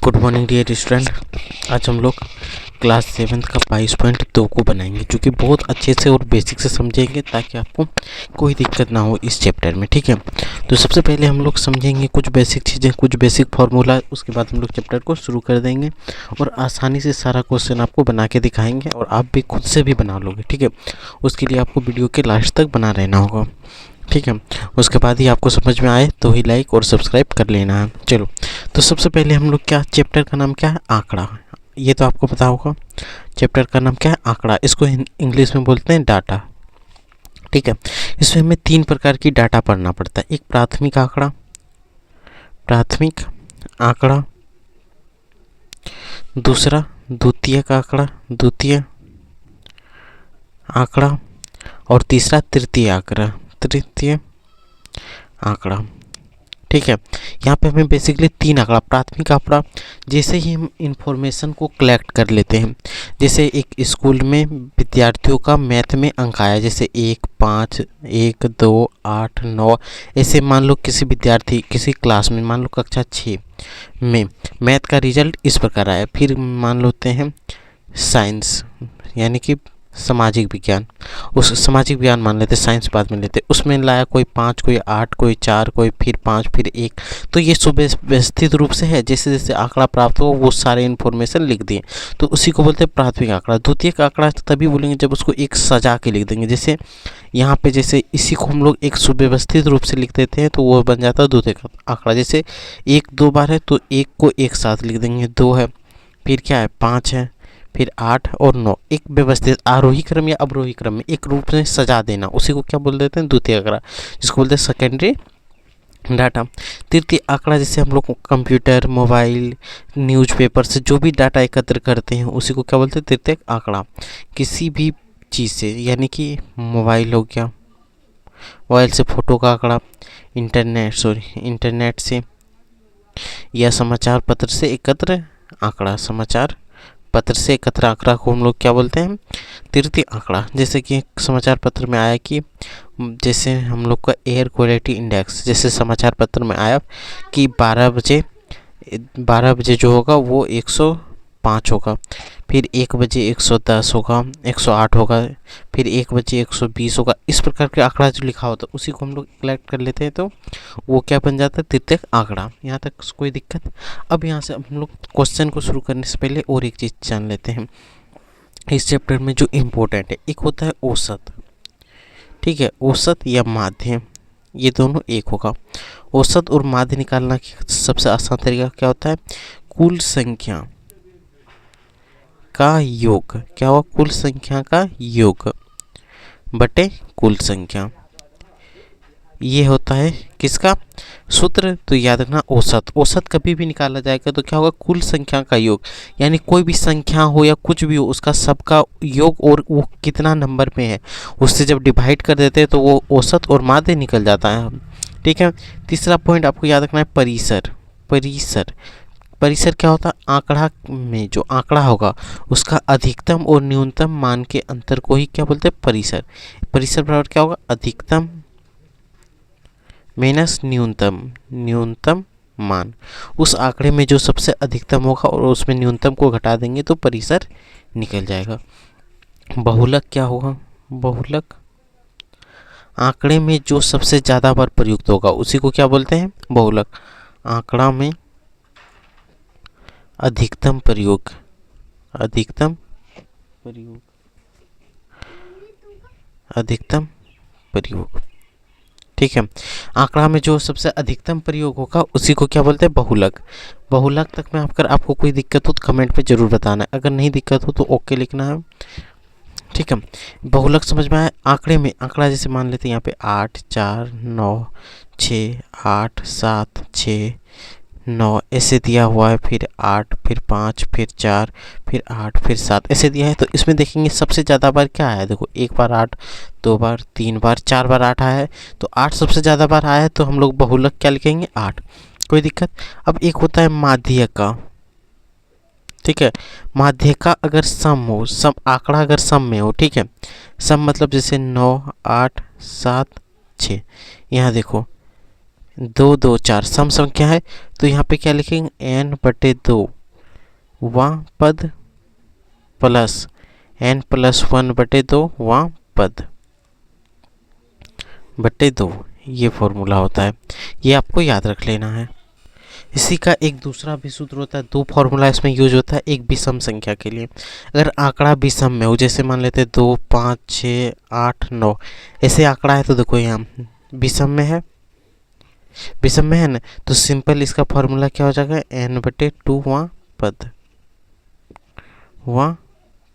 Good morning dear student. आज हम लोग क्लास 7 का 22.2 को बनाएंगे, जो कि बहुत अच्छे से और बेसिक से समझेंगे ताकि आपको कोई दिक्कत ना हो इस चैप्टर में। ठीक है, तो सबसे पहले हम लोग समझेंगे कुछ बेसिक चीज़ें, कुछ बेसिक फार्मूला। उसके बाद हम लोग चैप्टर को शुरू कर देंगे और आसानी से सारा क्वेश्चन आपको बना के दिखाएंगे और आप भी खुद से भी बना लोगे। ठीक है, उसके लिए आपको वीडियो के लास्ट तक बना रहना होगा। ठीक है, उसके बाद ही आपको समझ में आए तो ही लाइक और सब्सक्राइब कर लेना है। चलो, तो सबसे पहले हम लोग क्या, चैप्टर का नाम क्या है? आंकड़ा। ये तो आपको पता होगा, चैप्टर का नाम क्या है? आंकड़ा। इसको इंग्लिश में बोलते हैं डाटा। ठीक है, इसमें हमें 3 प्रकार की डाटा पढ़ना पड़ता है। एक प्राथमिक आंकड़ा, प्राथमिक आंकड़ा। दूसरा द्वितीयक आंकड़ा, द्वितीय आंकड़ा। और तीसरा तृतीय आंकड़ा, तृतीय आंकड़ा। ठीक है, यहाँ पे हमें बेसिकली 3 आंकड़ा, प्राथमिक आंकड़ा जैसे ही हम इंफॉर्मेशन को कलेक्ट कर लेते हैं। जैसे एक स्कूल में विद्यार्थियों का मैथ में अंक आया, जैसे 1, 5, 1, 2, 8, 9। ऐसे मान लो किसी विद्यार्थी किसी क्लास में, मान लो कक्षा 6 में मैथ का रिजल्ट इस प्रकार आया। फिर मान लेते हैं साइंस, यानी कि सामाजिक विज्ञान, उस सामाजिक विज्ञान मान लेते, साइंस बाद में लेते। उसमें लाया कोई 5, कोई 8, कोई 4, कोई फिर 5, फिर 1। तो ये सुव्यवस्थित रूप से है, जैसे जैसे आंकड़ा प्राप्त हो वो सारे इन्फॉर्मेशन लिख दिए, तो उसी को बोलते हैं प्राथमिक आंकड़ा। द्वितीयक आंकड़ा तभी बोलेंगे जब उसको एक सजा के लिख देंगे। जैसे यहाँ पे जैसे इसी को हम लोग एक सुव्यवस्थित रूप से लिख देते हैं तो वो बन जाता है द्वितीयक आंकड़ा। जैसे 1 2 बार है तो 1 को एक साथ लिख देंगे, 2 है, फिर क्या है 5 है, फिर 8 और 9। एक व्यवस्थित आरोही क्रम या अवरोही क्रम में एक रूप में सजा देना, उसी को क्या बोल देते हैं? द्वितीय आंकड़ा, जिसको बोलते हैं सेकेंडरी डाटा। तृतीय आंकड़ा जैसे हम लोग कंप्यूटर, मोबाइल, न्यूज़पेपर से जो भी डाटा एकत्र करते हैं उसी को क्या बोलते हैं? तृतीय आंकड़ा। किसी भी चीज़ से, यानी कि मोबाइल हो गया, मोबाइल से फोटो का आंकड़ा, इंटरनेट से या समाचार पत्र से एकत्र आंकड़ा, समाचार पत्र से एकत्र आंकड़ा को हम लोग क्या बोलते हैं? तृतीय आंकड़ा। जैसे कि समाचार पत्र में आया कि जैसे हम लोग का एयर क्वालिटी इंडेक्स, जैसे समाचार पत्र में आया कि 12 बजे जो होगा वो 105 होगा, फिर 1 बजे 110 होगा, 108 होगा, फिर 1 बजे 120 होगा। इस प्रकार के आंकड़ा जो लिखा होता है उसी को हम लोग कलेक्ट कर लेते हैं, तो वो क्या बन जाता है? तृतीयक आंकड़ा। यहाँ तक कोई दिक्कत? अब यहाँ से हम लोग क्वेश्चन को शुरू करने से पहले और एक चीज़ जान लेते हैं इस चैप्टर में जो इम्पोर्टेंट है। एक होता है औसत, ठीक है, औसत या माध्य, ये दोनों एक होगा। औसत और माध्य निकालना की सबसे आसान तरीका क्या होता है? कुल संख्या का योग। क्या हुआ? कुल संख्या का योग बटे कुल संख्या। ये होता है किसका सूत्र? तो याद रखना औसत। औसत कभी भी निकाला जाएगा तो क्या होगा? कुल संख्या का योग, यानी कोई भी संख्या हो या कुछ भी हो उसका सबका योग और वो कितना नंबर में है उससे जब डिवाइड कर देते हैं तो वो औसत और माध्य निकल जाता है। ठीक है, तीसरा पॉइंट आपको याद रखना है परिसर। परिसर, परिसर क्या होता है? आंकड़ा में जो आंकड़ा होगा उसका अधिकतम और न्यूनतम मान के अंतर को ही क्या बोलते हैं? परिसर। परिसर बराबर क्या होगा? अधिकतम माइनस न्यूनतम, न्यूनतम मान। उस आंकड़े में जो सबसे अधिकतम होगा और उसमें न्यूनतम को घटा देंगे तो परिसर निकल जाएगा। बहुलक क्या होगा? बहुलक आंकड़े में जो सबसे ज़्यादा बार प्रयुक्त होगा उसी को क्या बोलते हैं? बहुलक। आंकड़ा में अधिकतम प्रयोग, अधिकतम प्रयोग, अधिकतम प्रयोग। ठीक है, आंकड़ा में जो सबसे अधिकतम प्रयोग होगा उसी को क्या बोलते हैं? बहुलक। बहुलक तक में आपको कोई दिक्कत हो तो कमेंट पे जरूर बताना है, अगर नहीं दिक्कत हो तो ओके लिखना है। ठीक है, बहुलक समझ में आया? आंकड़े में आंकड़ा जैसे मान लेते हैं यहाँ पे 8, 4, 9, 6, 8, 7, 6, 9 ऐसे दिया हुआ है, फिर 8, फिर 5, फिर 4, फिर 8, फिर 7 ऐसे दिया है। तो इसमें देखेंगे सबसे ज़्यादा बार क्या आया है? देखो, 1 बार 8, 2 बार, 3 बार, 4 बार 8 आया है, तो 8 सबसे ज़्यादा बार आया है तो हम लोग बहुलक क्या लिखेंगे? 8। कोई दिक्कत? अब एक होता है माध्य का। ठीक है, माध्य का अगर सम हो, सम आंकड़ा अगर सम में हो, ठीक है, सम मतलब जैसे 9, 8, 7, 6। यहाँ देखो दो दो चार सम संख्या है, तो यहाँ पे क्या लिखेंगे, n/2 वां पद प्लस n+1/2 वां पद बटे 2, ये फॉर्मूला होता है, ये आपको याद रख लेना है। इसी का एक दूसरा भी सूत्र होता है, दो फॉर्मूला इसमें यूज होता है एक विषम संख्या के लिए। अगर आंकड़ा विषम में हो, जैसे मान लेते 2, 5, 6, 8, 9 ऐसे आंकड़ा है, तो देखो यहाँ विषम में है, विषम में है ना, तो सिंपल इसका फॉर्मूला क्या हो जाएगा, n/2 वां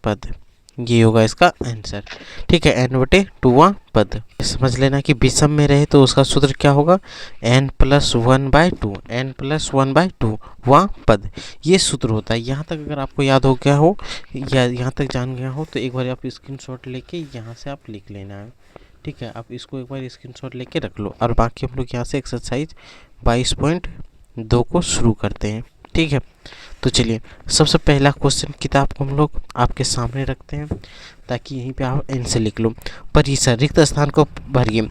पद, ये होगा इसका आंसर। ठीक है, n/2 पद। समझ लेना कि विषम में रहे तो उसका सूत्र क्या होगा, n+1/2, n+1/2 वां पद, ये सूत्र होता है। यहाँ तक अगर आपको याद हो गया हो या यहाँ तक जान गया हो तो एक बार आप स्क्रीनशॉट लेके यहाँ से आप लिख लेना है। ठीक है, आप इसको एक बार स्क्रीनशॉट लेके रख लो, और बाकी हम लोग यहाँ से एक्सरसाइज 22.2 को शुरू करते हैं। ठीक है, तो चलिए सबसे पहला क्वेश्चन किताब को हम लोग आपके सामने रखते हैं, ताकि यहीं पे आप आंसर लिख लो। परिसर, रिक्त स्थान को भरिए,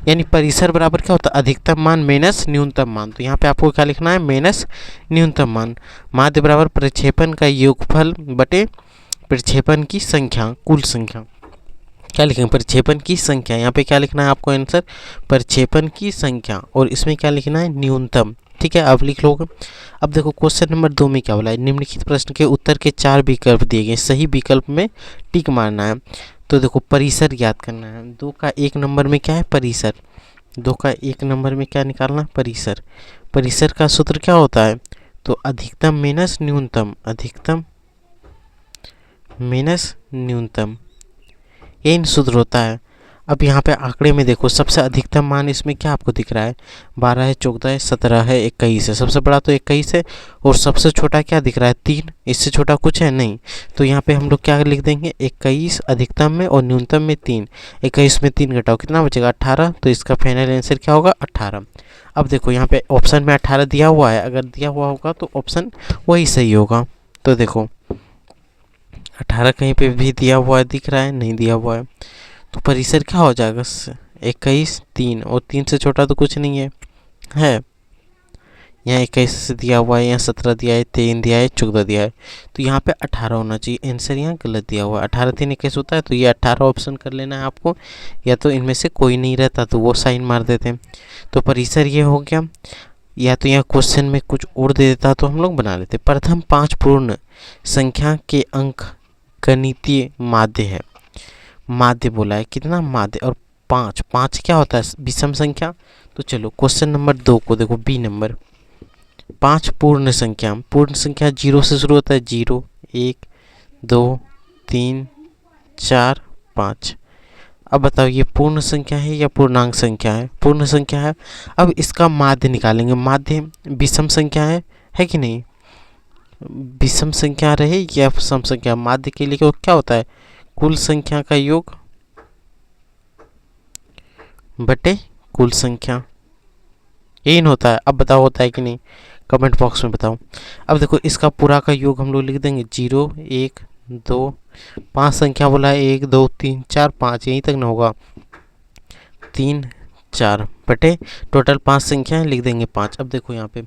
यानी परिसर बराबर क्या होता है, अधिकतम मान माइनस न्यूनतम मान। तो यहाँ पे आपको क्या लिखना है, माइनस न्यूनतम मान। माध्य बराबर प्रक्षेपण का योगफल बटे प्रक्षेपण की संख्या, कुल संख्या। क्या लिखेंगे, प्रक्षेपण की संख्या, यहाँ पे क्या लिखना है आपको आंसर, प्रक्षेपण की संख्या, और इसमें क्या लिखना है, न्यूनतम। ठीक है, आप लिख लोगे। अब देखो क्वेश्चन नंबर 2 में क्या बोला है, निम्नलिखित प्रश्न के उत्तर के 4 विकल्प दिए गए, सही विकल्प में टिक मारना है। तो देखो परिसर याद करना है, 2 का 1 नंबर में क्या है, परिसर, 2 का 1 नंबर में क्या निकालना, परिसर। परिसर का सूत्र क्या होता है, तो अधिकतम माइनस न्यूनतम, अधिकतम माइनस न्यूनतम, यही सूत्र होता है। अब यहाँ पे आंकड़े में देखो, सबसे अधिकतम मान इसमें क्या आपको दिख रहा है, 12 है, 14 है, 17 है, 21 है। सबसे बड़ा तो 21 है, और सबसे छोटा क्या दिख रहा है, 3, इससे छोटा कुछ है नहीं। तो यहाँ पे हम लोग क्या लिख देंगे, 21 अधिकतम में और न्यूनतम में 3, 21 में 3 घटाओ कितना बचेगा, 18। तो इसका फाइनल आंसर क्या होगा, 18। अब देखो यहाँ पे ऑप्शन में 18 दिया हुआ है, अगर दिया हुआ होगा तो ऑप्शन वही सही होगा। तो देखो 18 कहीं पे भी दिया हुआ है, दिख रहा है, नहीं दिया हुआ है, तो परिसर क्या हो जाएगा, 21, 3, और 3 से छोटा तो कुछ नहीं है। यहाँ 21 से दिया हुआ है, यहाँ 17 दिया है, 3 दिया है, 14 दिया है, तो यहाँ पे 18 होना चाहिए। आंसर यहाँ गलत दिया हुआ है, 18 3 21 होता है, तो ये 18 ऑप्शन कर लेना है आपको, या तो इनमें से कोई नहीं रहता तो वो साइन मार देते हैं। तो परिसर ये हो गया, या तो यहाँ क्वेश्चन में कुछ और दे देता तो हम लोग बना लेते। प्रथम 5 पूर्ण संख्या के अंक गणितीय माध्य है, माध्य बोला है, कितना माध्य, और 5, 5 क्या होता है, विषम संख्या। तो चलो क्वेश्चन नंबर 2 को देखो, बी नंबर, 5 पूर्ण संख्या, पूर्ण संख्या 0 से शुरू होता है, 0, 1, 2, 3, 4, 5। अब बताओ ये पूर्ण संख्या है या पूर्णांक संख्या है, पूर्ण संख्या है। अब इसका माध्य निकालेंगे, माध्य विषम संख्या है कि नहीं, विषम संख्या रहे या सम संख्या, माध्य के लिए क्या होता है, कुल संख्या का योग बटे कुल संख्या, यही होता है। अब बताओ होता है कि नहीं, कमेंट बॉक्स में बताओ। अब देखो इसका पूरा का योग हम लोग लिख देंगे, 0, 1, 2, 5 संख्या बोला है, 1, 2, 3, 4, 5, यहीं तक ना होगा, 3, 4 बटे टोटल 5 संख्या लिख देंगे 5। अब देखो यहाँ पे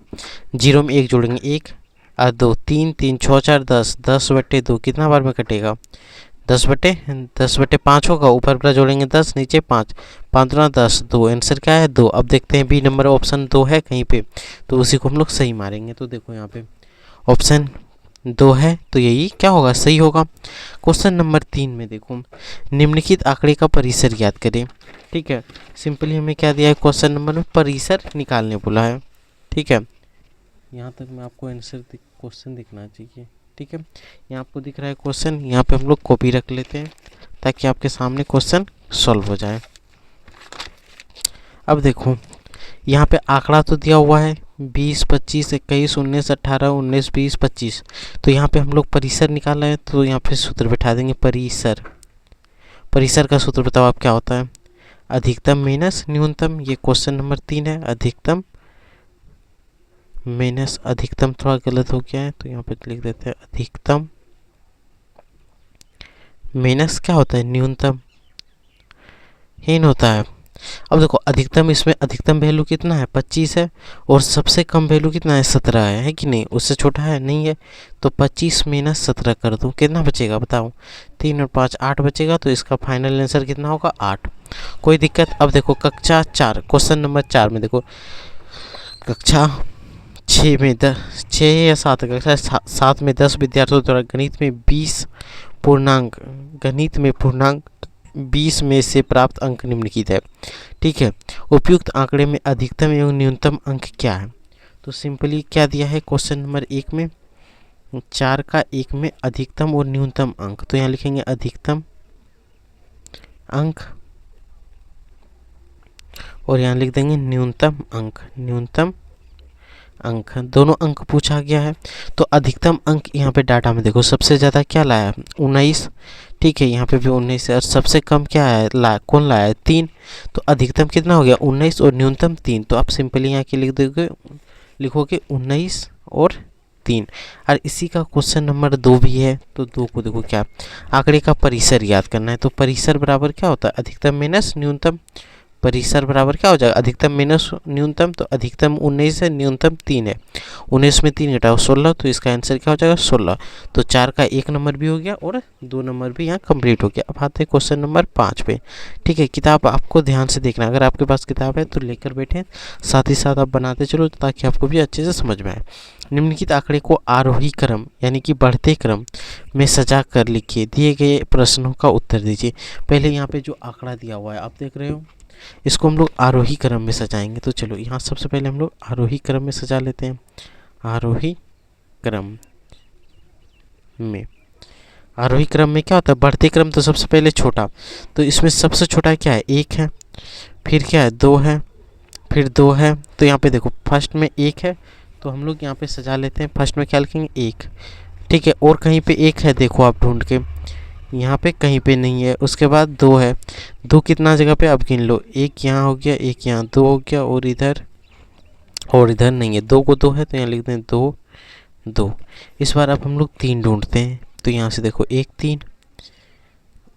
0 में 1 जोड़ेंगे, 1 और 2, 3, 3, 6, 4, 10, 10/2 कितना बार में कटेगा, 10/5 होगा, ऊपर पूरा जोड़ेंगे 10, नीचे 5, 5 दूना 10, 2, आंसर क्या है 2। अब देखते हैं बी नंबर ऑप्शन 2 है कहीं पे, तो उसी को हम लोग सही मारेंगे। तो देखो यहाँ पे ऑप्शन 2 है, तो यही क्या होगा, सही होगा। क्वेश्चन नंबर 3 में देखो, निम्नलिखित आंकड़े का परिसर ज्ञात करें। ठीक है, सिंपली हमें क्या दिया है, क्वेश्चन नंबर में परिसर निकालने बोला है। ठीक है, यहाँ तक में आपको आंसर क्वेश्चन दिखना चाहिए। ठीक है, यहाँ आपको दिख रहा है क्वेश्चन, यहाँ पे हम लोग कॉपी रख लेते हैं ताकि आपके सामने क्वेश्चन सॉल्व हो जाए। अब देखो यहाँ पे आंकड़ा तो दिया हुआ है 20, 25, 21, 19, 18, 19, 20, 25। तो यहाँ पे हम लोग परिसर निकाल रहे हैं, तो यहाँ पे सूत्र बैठा देंगे परिसर। परिसर का सूत्र बताओ आप क्या होता है, अधिकतम माइनस न्यूनतम। ये क्वेश्चन नंबर 3 है, अधिकतम माइनस अधिकतम, थोड़ा गलत हो गया है तो यहाँ पे लिख देते हैं अधिकतम माइनस क्या होता है, न्यूनतम, हीन होता है। अब देखो अधिकतम, इसमें अधिकतम वैल्यू कितना है 25 है, और सबसे कम वैल्यू कितना है 17 है कि नहीं, उससे छोटा है नहीं है। तो 25 - 17 कर दूँ, कितना बचेगा बताओ, 3 और 5 8 बचेगा। तो इसका फाइनल आंसर कितना होगा 8। कोई दिक्कत। अब देखो कक्षा 4 क्वेश्चन नंबर 4 में देखो, कक्षा 6 में 10 6 या 7 कक्षा 7 में 10 विद्यार्थियों द्वारा गणित में पूर्णांक 20 में से प्राप्त अंक निम्नलिखित है। ठीक है, उपयुक्त आंकड़े में अधिकतम एवं न्यूनतम अंक क्या है। तो सिंपली क्या दिया है क्वेश्चन नंबर 1 में, 4 का 1 में अधिकतम और न्यूनतम अंक। तो यहाँ लिखेंगे अधिकतम अंक और यहाँ लिख देंगे न्यूनतम अंक। न्यूनतम अंक, दोनों अंक पूछा गया है। तो अधिकतम अंक यहाँ पे डाटा में देखो सबसे ज़्यादा क्या लाया है 19। ठीक है, यहाँ पे भी 19 है। और सबसे कम क्या है कौन लाया है 3। तो अधिकतम कितना हो गया 19 और न्यूनतम 3। तो आप सिंपली यहाँ के लिखोगे 19 और 3। और इसी का क्वेश्चन नंबर 2 भी है। तो 2 को देखो क्या, आंकड़े का परिसर याद करना है। तो परिसर बराबर क्या होता है अधिकतम माइनस न्यूनतम। परिसर बराबर क्या हो जाएगा अधिकतम माइनस न्यूनतम। तो अधिकतम 19 है, न्यूनतम 3 है। 19 में 3 घटाओ 16। तो इसका आंसर क्या हो जाएगा 16। तो 4 का 1 नंबर भी हो गया और 2 नंबर भी यहाँ कंप्लीट हो गया। अब आते हैं क्वेश्चन नंबर 5 पे। ठीक है, किताब आपको ध्यान से देखना, अगर आपके पास किताब है तो लेकर बैठे, साथ ही साथ आप बनाते चलो ताकि आपको भी अच्छे से समझ में आए। निम्नलिखित आंकड़े को आरोही क्रम यानी कि बढ़ते क्रम में सजा कर लिखिए, दिए गए प्रश्नों का उत्तर दीजिए। पहले यहाँ पे जो आंकड़ा दिया हुआ है आप देख रहे हो, इसको हम लोग आरोही क्रम में सजाएंगे। तो चलो यहाँ सबसे पहले हम लोग आरोही क्रम में सजा लेते हैं। आरोही क्रम में, आरोही क्रम में क्या होता है बढ़ते क्रम। तो सबसे पहले छोटा, तो इसमें सबसे छोटा क्या है 1 है, फिर क्या है 2 है, फिर 2 है। तो यहाँ पे देखो फर्स्ट में 1 है, तो हम लोग यहाँ पे सजा लेते हैं। फर्स्ट में क्या लिखेंगे 1। ठीक है, और कहीं पे 1 है देखो आप ढूंढ के, यहाँ पे कहीं पे नहीं है। उसके बाद 2 है, 2 कितना जगह पे अब गिन लो, 1 यहाँ हो गया, 1 यहाँ, 2 हो गया, और इधर नहीं है। 2 को 2 है तो यहाँ लिखते हैं 2 2। इस बार अब हम लोग 3 ढूंढते हैं। तो यहाँ से देखो 1 3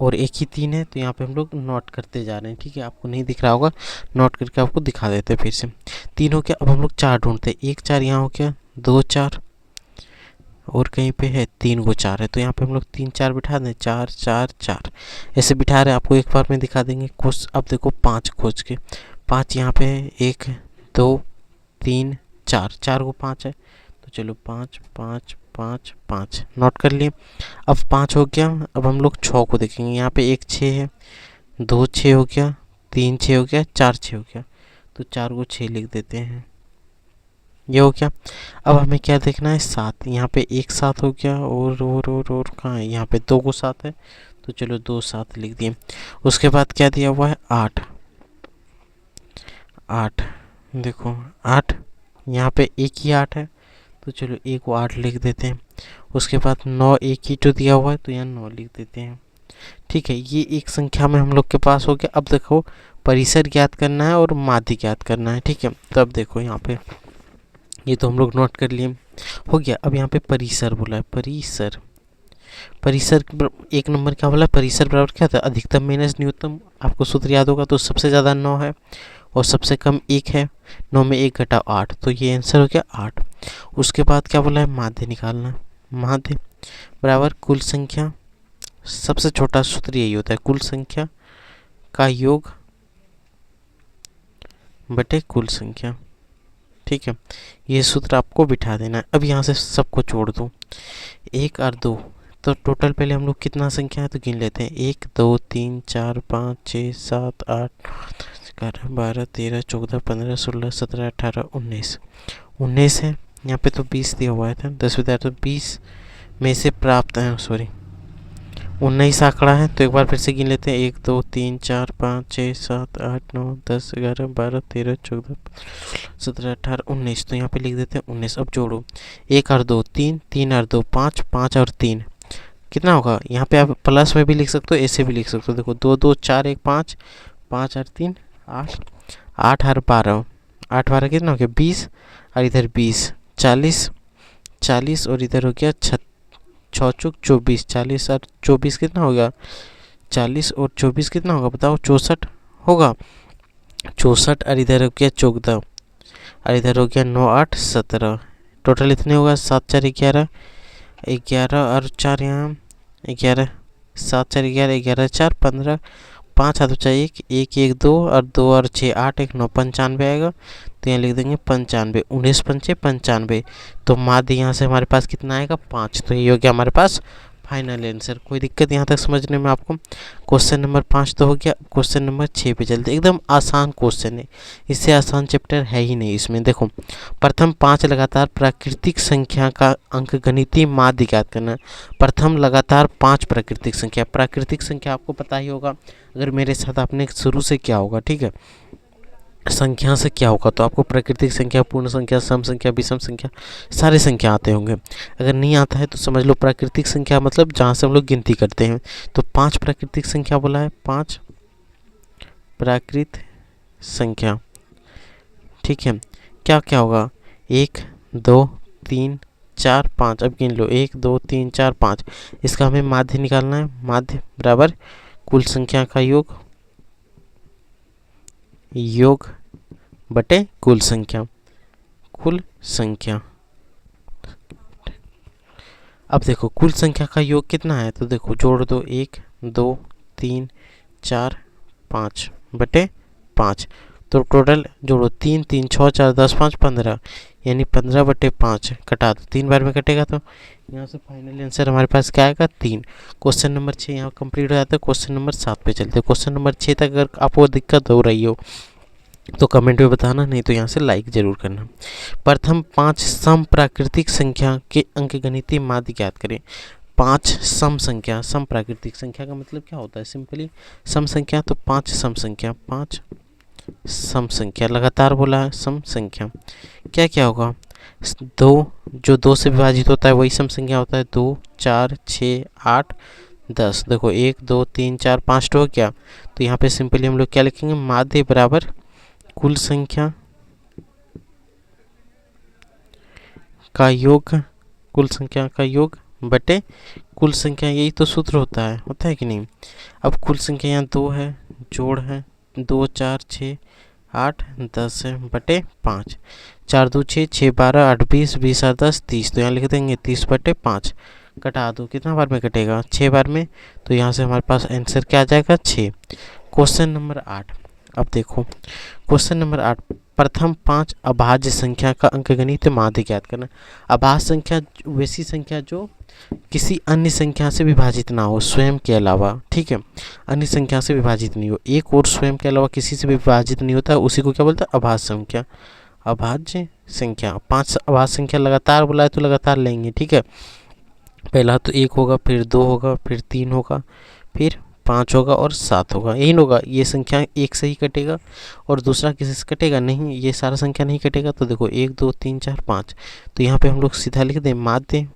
और 1 ही 3 है। तो यहाँ पे हम लोग नोट करते जा रहे हैं। ठीक है, आपको नहीं दिख रहा होगा, नोट करके आपको दिखा देते हैं फिर से। 3 हो गया। अब हम लोग 4 ढूंढते हैं। 1 4 यहाँ हो गया, 2 4 और कहीं पे है 3 को 4 है। तो यहाँ पे हम लोग 3 4 बिठा दें, 4 4 4 ऐसे बिठा रहे हैं। आपको एक बार में दिखा देंगे खोज। अब देखो 5 खोज के, 5 यहाँ पे है, 1 2 3 4, 4 को 5 है। तो चलो 5 5 5 5 नोट कर लिए। अब 5 हो गया। अब हम लोग 6 को देखेंगे। यहाँ पे 1 6 है, 2 6 हो गया, 3 6 हो गया, 4 6 हो गया। तो 4 को 6 लिख देते हैं, ये हो गया। अब हमें क्या देखना है 7। यहाँ पे 1 7 हो गया, और कहाँ है, यहाँ पे 2 को 7 है। तो चलो 2 7 लिख दिए। उसके बाद क्या दिया हुआ है 8 8। देखो 8, यहाँ पे 1 ही 8 है। तो चलो 1 को 8 लिख देते हैं। उसके बाद 9 1 ही तो दिया हुआ है, तो यहाँ 9 लिख देते हैं। ठीक है, ये एक संख्या में हम लोग के पास हो गया। अब देखो परिसर ज्ञात करना है और माध्य ज्ञात करना है। ठीक है, तो अब देखो यहाँ पे ये तो हम लोग नोट कर लिए, हो गया। अब यहाँ पे परिसर बोला है, परिसर एक नंबर क्या बोला, परिसर बराबर क्या था अधिकतम माइनस न्यूनतम। आपको सूत्र याद होगा। तो सबसे ज़्यादा 9 है और सबसे कम 1 है। 9 में 1 घटाओ 8, तो ये आंसर हो गया 8। उसके बाद क्या बोला है माध्य निकालना। माध्य बराबर कुल संख्या, सबसे छोटा सूत्र यही होता है, कुल संख्या का योग बटे कुल संख्या। ठीक है, ये सूत्र आपको बिठा देना है। अब यहाँ से सबको छोड़ दो, 1 और 2। तो टोटल पहले हम लोग कितना संख्या है तो गिन लेते हैं, 1 2 3 4 5 6 7 8 11 12 13 14 15 16 17 18 19 19 है। यहाँ पे तो 20 दिया हुआ था 10 विद्यार्थी, तो 20 में से प्राप्त है 19 आंकड़ा है। तो एक बार फिर से गिन लेते हैं, 1 2 3 4 5 6 7 8 9 10 11 12 13 14 17 18 19। तो यहाँ पे लिख देते हैं 19। अब जोड़ो, 1 और 2 3, 3 और 2 5, 5 और 3 कितना होगा। यहाँ पे आप प्लस में भी लिख सकते हो, ऐसे भी लिख सकते हो। देखो 2 2 4 1 5, 5 और 3 8, 8 और 12, 8 12 कितना हो गया 20, और इधर 20 40 40, और इधर हो गया 6 चौक 24, 40 और 24 कितना होगा 40, और 24 कितना होगा बताओ 64 होगा। 64 और इधर हो गया 14 और इधर हो गया 9 8 17। टोटल इतने होगा 7 4 11, 11 और 4 यहाँ 11, 7 4 11, 11 4 15, 5 हाथ बचा 1 1 1 2 और 2 और 6 8 1 9 95 आएगा। तो यहाँ लिख देंगे 95, 19 पंचे 95। तो माध्य यहाँ से हमारे पास कितना आएगा 5। तो ये हो गया हमारे पास फाइनल आंसर। कोई दिक्कत यहाँ तक समझने में आपको? क्वेश्चन नंबर 5 तो हो गया। क्वेश्चन नंबर 6 पे चलते, एकदम आसान क्वेश्चन है, इससे आसान चैप्टर है ही नहीं इसमें। देखो, प्रथम 5 लगातार प्राकृतिक संख्या का अंकगणितीय माध्य ज्ञात करना। प्रथम लगातार 5 प्राकृतिक संख्या, प्राकृतिक संख्या आपको पता ही होगा अगर मेरे साथ आपने शुरू से क्या होगा, ठीक है, संख्या से क्या होगा, तो आपको प्राकृतिक संख्या, पूर्ण संख्या, सम संख्या, विषम संख्या, सारे संख्या आते होंगे। अगर नहीं आता है तो समझ लो प्राकृतिक संख्या मतलब जहाँ से हम लोग गिनती करते हैं। तो 5 प्राकृतिक संख्या बोला है, 5 प्राकृत संख्या, ठीक है। क्या क्या होगा, 1 2 3 4 5, अब गिन लो 1 2 3 4 5। इसका हमें माध्य निकालना है। माध्य बराबर कुल संख्या का योग, योग बटे कुल संख्या, कुल संख्या। अब देखो कुल संख्या का योग कितना है, तो देखो जोड़ दो 1 2 3 4 5 बटे 5। तो टोटल जोड़ो 3 3 6 4 10 5 15, यानी 15 बटे 5 कटा दो, 3 बार में कटेगा। तो यहाँ से फाइनल आंसर हमारे पास क्या आएगा 3। क्वेश्चन नंबर 6 यहाँ कंप्लीट हो जाता है। क्वेश्चन नंबर 7 पे चलते हैं। क्वेश्चन नंबर 6 तक अगर आपको दिक्कत हो रही हो तो कमेंट में बताना, नहीं तो यहाँ से लाइक जरूर करना। प्रथम 5 सम प्राकृतिक संख्या के अंकगणितीय माध्य ज्ञात करें। 5 सम संख्या, सम प्राकृतिक संख्या का मतलब क्या होता है, सिंपली सम संख्या। तो 5 सम संख्या, 5 सम संख्या, लगातार बोला है सम संख्या। क्या क्या होगा, 2 जो 2 से विभाजित होता है वही सम संख्या होता है। 2 4 6 8 10। देखो 1 2 3 4 5 तो हो गया। तो यहाँ पे सिंपली हम लोग क्या लिखेंगे, माध्य बराबर कुल संख्या का योग, कुल संख्या का योग बटे कुल संख्या, यही तो सूत्र होता है कि नहीं। अब कुल संख्या यहाँ 2 है, जोड़ है 2 4 6 8 10 है बटे 5, 4 2 6 6 12 8 20 20 और 10 30। तो यहाँ लिख देंगे 30 बटे 5, कटा दो, कितना बार में कटेगा 6 बार में। तो यहाँ से हमारे पास आंसर क्या आ जाएगा 6। क्वेश्चन नंबर 8, अब देखो क्वेश्चन नंबर 8, प्रथम 5 अभाज्य संख्या का अंकगणितीय माध्य ज्ञात करना। अभाज्य संख्या वैसी संख्या जो किसी अन्य संख्या से विभाजित ना हो, स्वयं के अलावा, ठीक है, अन्य संख्या से विभाजित नहीं हो। एक और स्वयं के अलावा किसी से विभाजित नहीं होता, उसी को क्या बोलते हैं, अभाज्य संख्या। अभाज्य संख्या 5 अभाज्य संख्या लगातार बोला है तो लगातार लेंगे, ठीक है। पहला तो 1 होगा, फिर 2 होगा, फिर 3 होगा, फिर 5 होगा और 7 होगा, यही होगा। ये संख्या एक से ही कटेगा और दूसरा किसी से कटेगा नहीं, ये सारा संख्या नहीं कटेगा। तो देखो 1 2 3 4 5, तो यहाँ पे हम लोग सीधा लिख दें माध्य,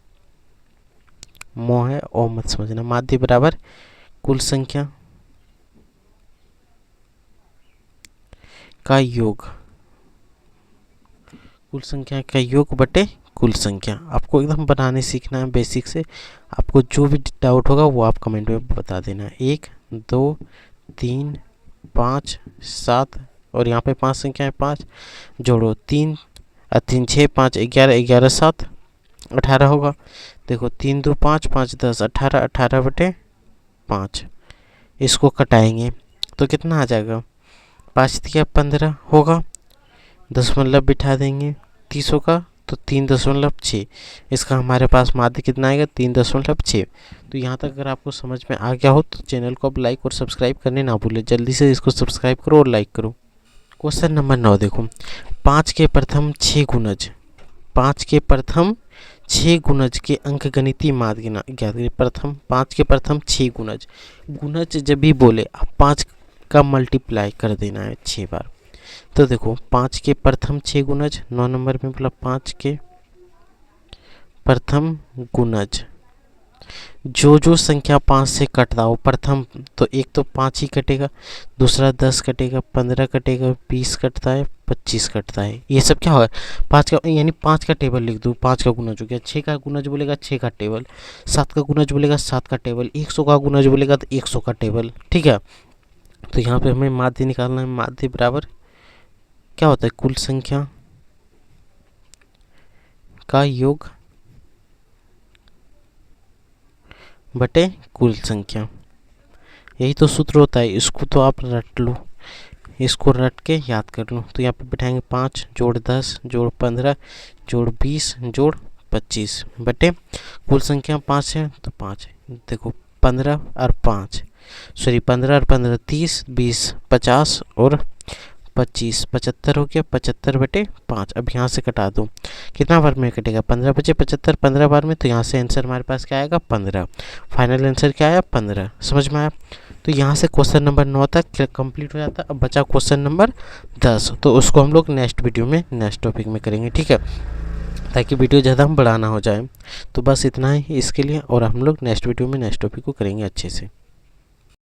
मोह है और मत समझना, माध्य बराबर कुल संख्या का योग, कुल संख्या का योग बटे कुल संख्या। आपको एकदम बनाने सीखना है बेसिक से। आपको जो भी डाउट होगा वो आप कमेंट में बता देना। 1 2 3 5 7 और यहाँ पे 5 संख्या है, 5 जोड़ो 3 3 6 5 11 11 7 18 होगा। देखो 3 2 5 5 10 18 18 बटे 5। इसको कटाएंगे तो कितना आ जाएगा, 5 या 15 होगा, दशमलव बिठा देंगे 30 होगा तो 3.6। इसका हमारे पास माध्य कितना आएगा 3.6। तो यहाँ तक अगर आपको समझ में आ गया हो तो चैनल को अब लाइक और सब्सक्राइब करने ना भूलें, जल्दी से इसको सब्सक्राइब करो और लाइक करो। क्वेश्चन नंबर 9 देखो, 5 के प्रथम 6 गुणज, 5 के प्रथम 6 गुणज के अंकगणितीय माध्य ज्ञात करें। प्रथम 5 के प्रथम 6 गुणज, गुणज जब भी बोले आप 5 का मल्टीप्लाई कर देना है 6 बार। तो देखो 5 के प्रथम 6 गुणज, 9 नंबर में बोला 5 के प्रथम गुणज, जो संख्या 5 से कटता हो प्रथम, तो एक तो 5 ही कटेगा, दूसरा 10 कटेगा, 15 कटेगा, 20 कटता है, 25 कटता है। ये सब क्या होगा 5 का, यानी 5 का टेबल लिख दूँ, 5 का गुणज हो गया। 6 का गुणज बोलेगा 6 का टेबल, 7 का गुणज बोलेगा 7 का टेबल, 100 का गुणज बोलेगा तो 100 का टेबल, ठीक है। तो यहाँ पे हमें माध्य निकालना है, माध्य बराबर क्या होता है, कुल संख्या का योग बटे कुल संख्या, यही तो सूत्र होता है। इसको तो आप रट लो, इसको रट के याद कर लो। तो यहाँ पे बैठाएंगे 5 जोड़ 10 जोड़ 15 जोड़ 20 जोड़ 25 बटे कुल संख्या 5 है तो 5 देखो 15 और 5 सॉरी 15 और 15 30 20 50 और 25 75 हो गया, 75 बटे 5। अब यहाँ से कटा दो, कितना बार में कटेगा, 15 बचे 75 15 बार में, तो यहाँ से आंसर हमारे पास क्या आएगा 15। फाइनल आंसर क्या आया 15। समझ में आया। तो यहाँ से क्वेश्चन नंबर 9 तक कंप्लीट हो जाता है। अब बचा क्वेश्चन नंबर 10, तो उसको हम लोग नेक्स्ट वीडियो में नेक्स्ट टॉपिक में करेंगे, ठीक है, ताकि वीडियो ज़्यादा हम बड़ा ना हो जाए। तो बस इतना ही इसके लिए, और हम लोग नेक्स्ट वीडियो में नेक्स्ट टॉपिक को करेंगे अच्छे से।